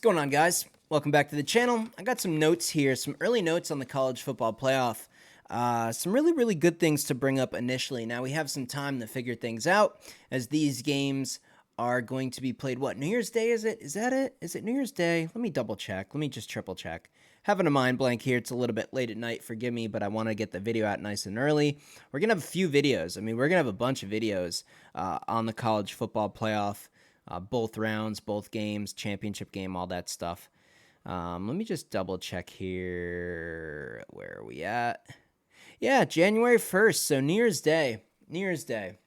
going on, guys? Welcome back to the channel. I got some notes here, some early notes on the college football playoff. Some really good things to bring up initially. Now we have some time to figure things out as these games are going to be played. What, New Year's Day is it? Is that it? Is it New Year's Day? Let me double check. Let me just triple check. Having a mind blank here. It's a little bit late at night. Forgive me, but I want to get the video out nice and early. We're going to have a few videos. We're going to have a bunch of videos on the college football playoff. Both rounds, both games, championship game, all that stuff. Let me just double check here. Where are we at? Yeah, January 1st, so New Year's Day. New Year's Day.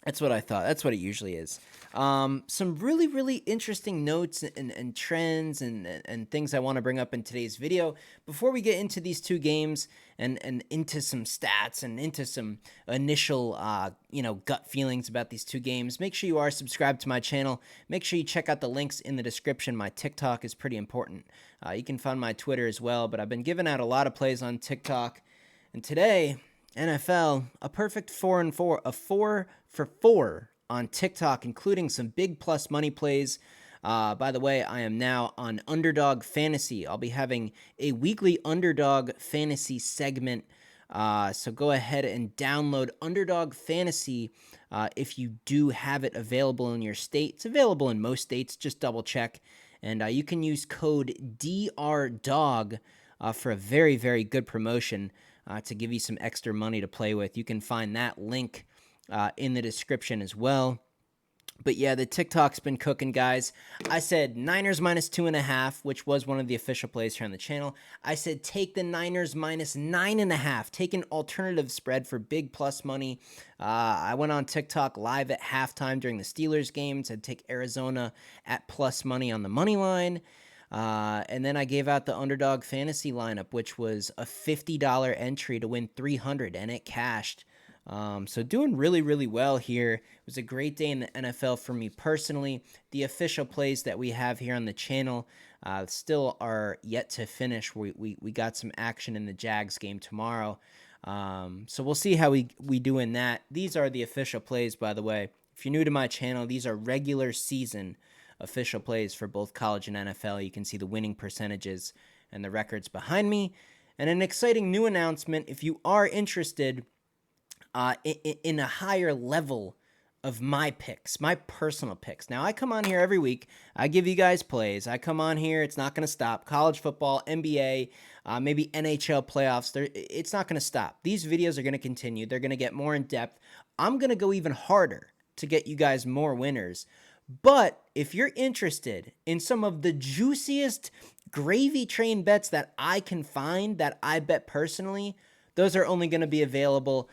That's what I thought. That's what it usually is. Some really interesting notes and trends and things I want to bring up in today's video. Before we get into these two games and into some stats and into some initial gut feelings about these two games, make sure you are subscribed to my channel. Make sure you check out the links in the description. My TikTok is pretty important. You can find my Twitter as well, but I've been giving out a lot of plays on TikTok. And today, NFL, a perfect 4-4, a 4 for 4 on TikTok, including some big plus money plays. By the way, I am now on Underdog Fantasy. I'll be having a weekly Underdog Fantasy segment. So go ahead and download Underdog Fantasy if you do have it available in your state. It's available in most states. Just double check. And you can use code DRDOG for a very good promotion to give you some extra money to play with. You can find that link in the description as well. But yeah, the TikTok's been cooking, guys. I said Niners minus 2.5, which was one of the official plays here on the channel. I said take the Niners minus 9.5. Take an alternative spread for big plus money. I went on TikTok live at halftime during the Steelers game. Said take Arizona at plus money on the money line. And then I gave out the Underdog Fantasy lineup, which was a $50 entry to win $300, and it cashed. So doing really well here. It was a great day in the NFL for me personally. The official plays that we have here on the channel still are yet to finish. We got some action in the Jags game tomorrow. So we'll see how we do in that. These are the official plays, by the way. If you're new to my channel, these are regular season official plays for both college and NFL. You can see the winning percentages and the records behind me. And an exciting new announcement, if you are interested in a higher level of my picks, my personal picks. Now, I come on here every week. I give you guys plays. I come on here. It's not going to stop. College football, NBA, maybe NHL playoffs. It's not going to stop. These videos are going to continue. They're going to get more in depth. I'm going to go even harder to get you guys more winners. But if you're interested in some of the juiciest gravy train bets that I can find, that I bet personally, those are only going to be available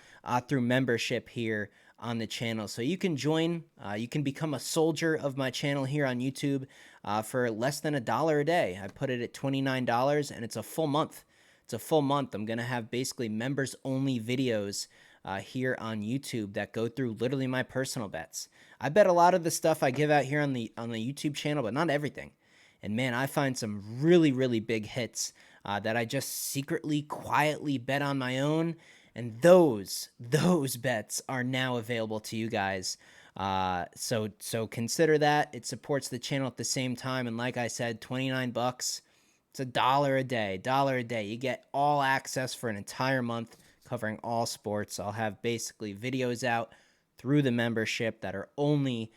through membership here on the channel. So you can join, you can become a soldier of my channel here on YouTube for less than $1 a day. I put it at $29 and it's a full month. It's a full month. I'm going to have basically members only videos here on YouTube that go through literally my personal bets. I bet a lot of the stuff I give out here on the YouTube channel, but not everything. And man, I find some really big hits that I just secretly, quietly bet on my own. And those bets are now available to you guys. So consider that. It supports the channel at the same time. And like I said, $29. It's $1 a day. $1 a day. You get all access for an entire month covering all sports. I'll have basically videos out through the membership that are only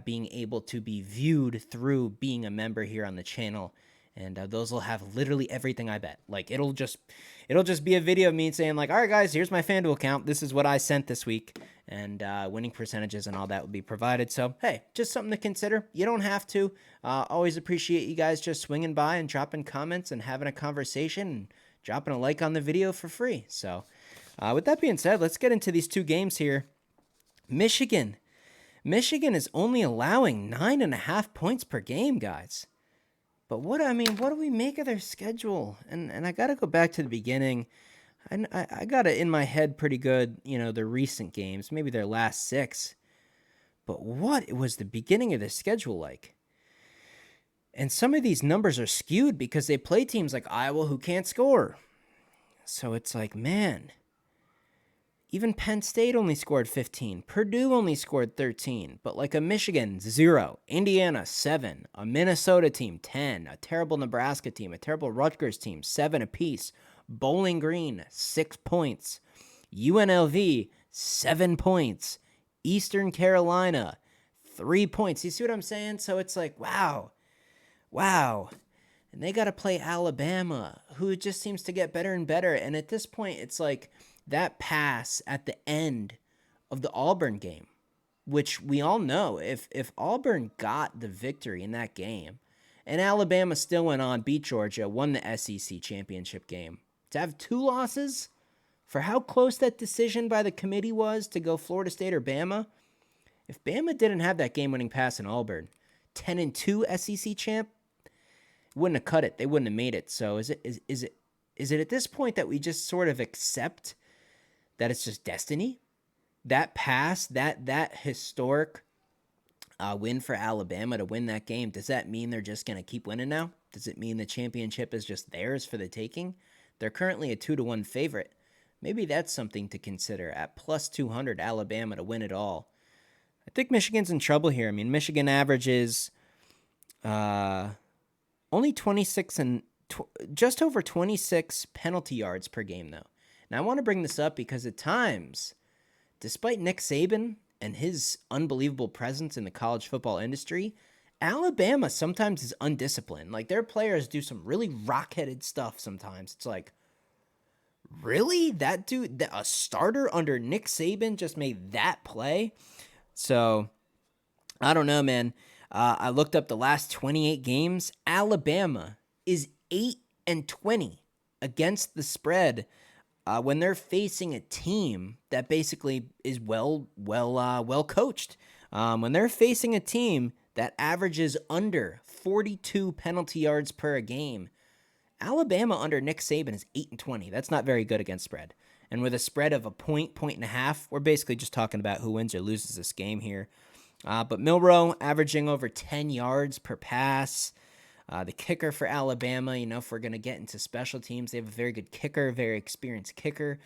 being able to be viewed through being a member here on the channel. And those will have literally everything I bet. Like it'll just be a video of me saying like, all right, guys, here's my FanDuel account. This is what I sent this week. And winning percentages and all that will be provided. So, hey, just something to consider. You don't have to. Always appreciate you guys just swinging by and dropping comments and having a conversation and dropping a like on the video for free. So, with that being said, let's get into these two games here. Michigan is only allowing 9.5 points per game, guys. But what do we make of their schedule? And I got to go back to the beginning. I got it in my head pretty good, their recent games, maybe their last 6. But what was the beginning of their schedule like? And some of these numbers are skewed because they play teams like Iowa who can't score. So it's like, man, Even Penn State only scored 15. Purdue only scored 13. But like a Michigan, 0. Indiana, 7. A Minnesota team, 10. A terrible Nebraska team. A terrible Rutgers team, 7 apiece. Bowling Green, 6 points. UNLV, 7 points. Eastern Carolina, 3 points. You see what I'm saying? So it's like, wow. And they got to play Alabama, who just seems to get better and better. And at this point, it's like that pass at the end of the Auburn game, which we all know, if Auburn got the victory in that game, and Alabama still went on, beat Georgia, won the SEC championship game, to have 2 losses for how close that decision by the committee was to go Florida State or Bama, if Bama didn't have that game-winning pass in Auburn, 10-2 SEC champ, wouldn't have cut it. They wouldn't have made it. So is it at this point that we just sort of accept that it's just destiny? That pass, that historic win for Alabama to win that game, does that mean they're just going to keep winning now? Does it mean the championship is just theirs for the taking? They're currently a 2-1 favorite. Maybe that's something to consider at plus 200 Alabama to win it all. I think Michigan's in trouble here. I mean, Michigan averages only 26 and just over 26 penalty yards per game, though. Now, I want to bring this up because at times, despite Nick Saban and his unbelievable presence in the college football industry, Alabama sometimes is undisciplined. Like, their players do some really rock-headed stuff sometimes. It's like, really? That dude, a starter under Nick Saban just made that play? So, I don't know, man. I looked up the last 28 games. Alabama is 8-20 against the spread when they're facing a team that basically is well coached. When they're facing a team that averages under 42 penalty yards per game, Alabama under Nick Saban is 8-20. That's not very good against spread. And with a spread of a point and a half, we're basically just talking about who wins or loses this game here. But Milroe averaging over 10 yards per pass. The kicker for Alabama, if we're going to get into special teams, they have a very good kicker, very experienced kicker.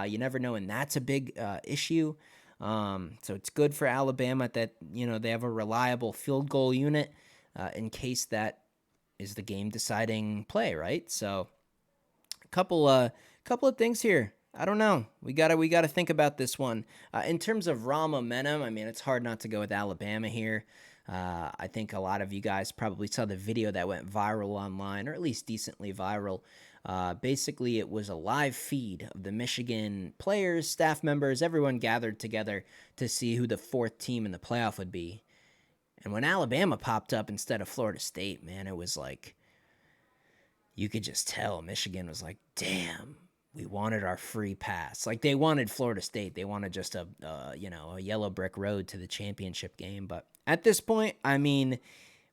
You never know, and that's a big issue. So it's good for Alabama that, they have a reliable field goal unit in case that is the game-deciding play, right? So a couple of things here. I don't know. We gotta think about this one. In terms of raw momentum, I mean, it's hard not to go with Alabama here. I think a lot of you guys probably saw the video that went viral online, or at least decently viral. Basically, it was a live feed of the Michigan players, staff members, everyone gathered together to see who the 4th team in the playoff would be. And when Alabama popped up instead of Florida State, man, it was like, you could just tell Michigan was like, damn. We wanted our free pass. Like, they wanted Florida State. They wanted just a yellow brick road to the championship game. But at this point, I mean,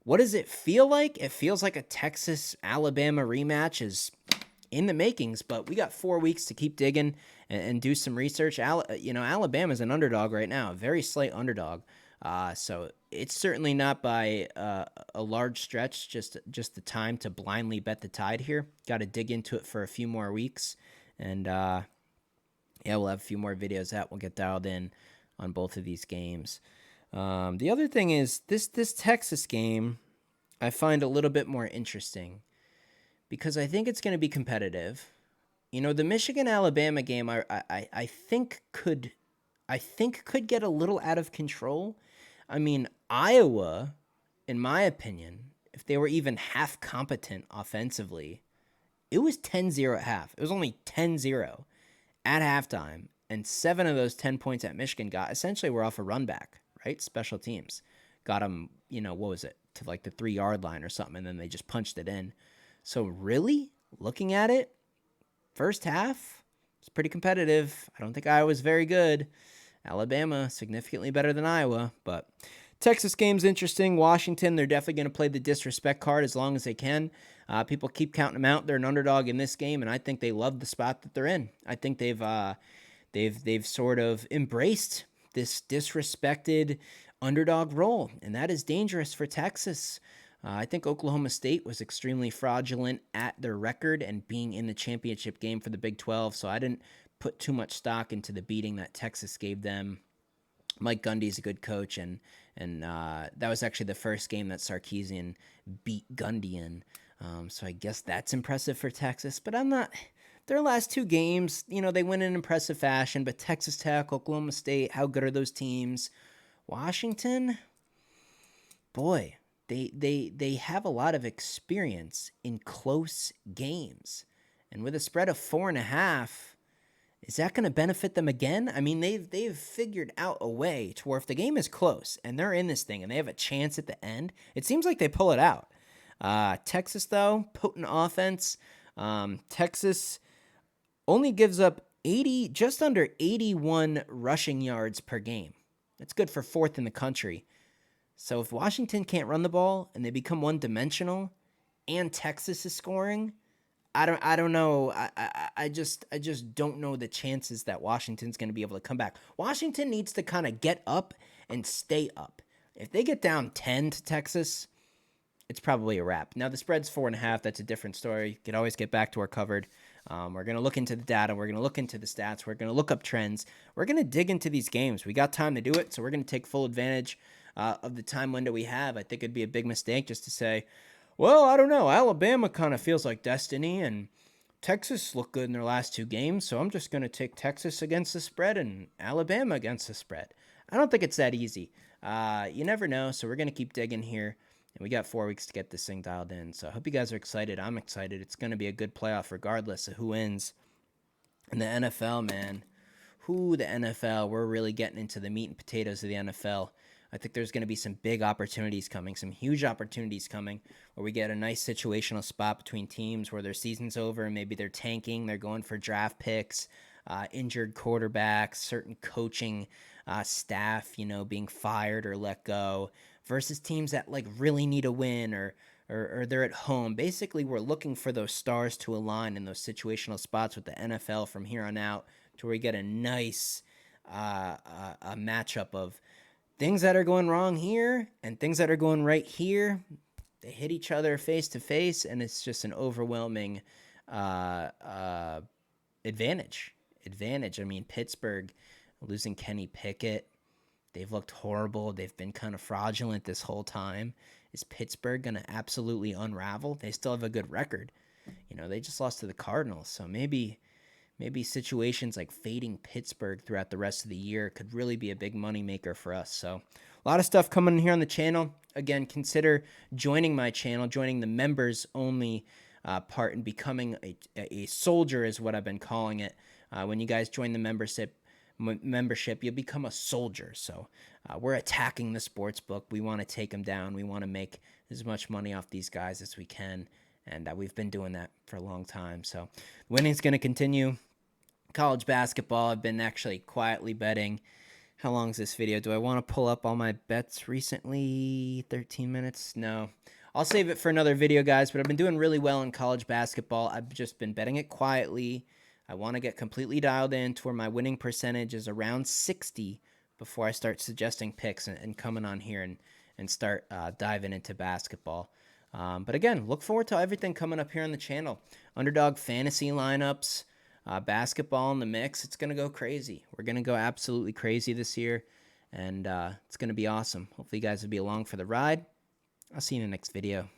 what does it feel like? It feels like a Texas-Alabama rematch is in the makings, but we got 4 weeks to keep digging and do some research. Alabama's an underdog right now, a very slight underdog. So it's certainly not by a large stretch, just the time to blindly bet the Tide here. Got to dig into it for a few more weeks. And, we'll have a few more videos out. We'll get dialed in on both of these games. The other thing is this Texas game I find a little bit more interesting because I think it's going to be competitive. The Michigan-Alabama game I think could get a little out of control. I mean, Iowa, in my opinion, if they were even half competent offensively, it was 10-0 at half. It was only 10-0 at halftime, and 7 of those 10 points that Michigan got essentially were off a run back, right? Special teams got them, what was it, to like the 3-yard line or something, and then they just punched it in. So really, looking at it, first half, it's pretty competitive. I don't think Iowa's very good. Alabama, significantly better than Iowa, but Texas game's interesting. Washington, they're definitely going to play the disrespect card as long as they can. People keep counting them out. They're an underdog in this game, and I think they love the spot that they're in. I think they've sort of embraced this disrespected underdog role, and that is dangerous for Texas. I think Oklahoma State was extremely fraudulent at their record and being in the championship game for the Big 12, so I didn't put too much stock into the beating that Texas gave them. Mike Gundy's a good coach, and that was actually the first game that Sarkisian beat Gundy in. So I guess that's impressive for Texas, but I'm not. Their last two games, they win in impressive fashion, but Texas Tech, Oklahoma State, how good are those teams? Washington, boy, they have a lot of experience in close games. And with a spread of 4.5, is that going to benefit them again? I mean, they've figured out a way to where if the game is close and they're in this thing and they have a chance at the end, it seems like they pull it out. Texas, though, potent offense. Texas only gives up just under 81 rushing yards per game. That's good for fourth in the country. So if Washington can't run the ball and they become one-dimensional and Texas is scoring, I don't know. I just don't know the chances that Washington's going to be able to come back. Washington needs to kind of get up and stay up. If they get down 10 to Texas, it's probably a wrap. Now the spread's 4.5. That's a different story. You can always get back to our covered. We're going to look into the data. We're going to look into the stats. We're going to look up trends. We're going to dig into these games. We got time to do it, so we're going to take full advantage of the time window we have. I think it'd be a big mistake just to say, well, I don't know. Alabama kind of feels like destiny, and Texas looked good in their last two games, so I'm just going to take Texas against the spread and Alabama against the spread. I don't think it's that easy. You never know, so we're going to keep digging here, and we got 4 weeks to get this thing dialed in. So I hope you guys are excited. I'm excited. It's going to be a good playoff regardless of who wins. And the NFL, man. The NFL. We're really getting into the meat and potatoes of the NFL. I think there's going to be some big opportunities coming, some huge opportunities coming, where we get a nice situational spot between teams where their season's over and maybe they're tanking, they're going for draft picks, injured quarterbacks, certain coaching staff, being fired or let go, versus teams that really need a win or they're at home. Basically, we're looking for those stars to align in those situational spots with the NFL from here on out, to where we get a nice a matchup of things that are going wrong here and things that are going right here. They hit each other face to face, and it's just an overwhelming advantage. I mean, Pittsburgh losing Kenny Pickett, they've looked horrible. They've been kind of fraudulent this whole time. Is Pittsburgh going to absolutely unravel? They still have a good record. They just lost to the Cardinals, so maybe situations like fading Pittsburgh throughout the rest of the year could really be a big moneymaker for us. So a lot of stuff coming in here on the channel. Again, consider joining my channel, joining the members only part, and becoming a soldier is what I've been calling it. When you guys join the membership, you'll become a soldier. So we're attacking the sports book. We want to take them down. We want to make as much money off these guys as we can. And we've been doing that for a long time. So winning's going to continue. College basketball, I've been actually quietly betting. How long is this video? Do I want to pull up all my bets recently? 13 minutes? No. I'll save it for another video, guys, but I've been doing really well in college basketball. I've just been betting it quietly. I want to get completely dialed in to where my winning percentage is around 60 before I start suggesting picks and coming on here and start diving into basketball. But again, look forward to everything coming up here on the channel. Underdog fantasy lineups, basketball in the mix. It's going to go crazy. We're going to go absolutely crazy this year, and it's going to be awesome. Hopefully you guys will be along for the ride. I'll see you in the next video.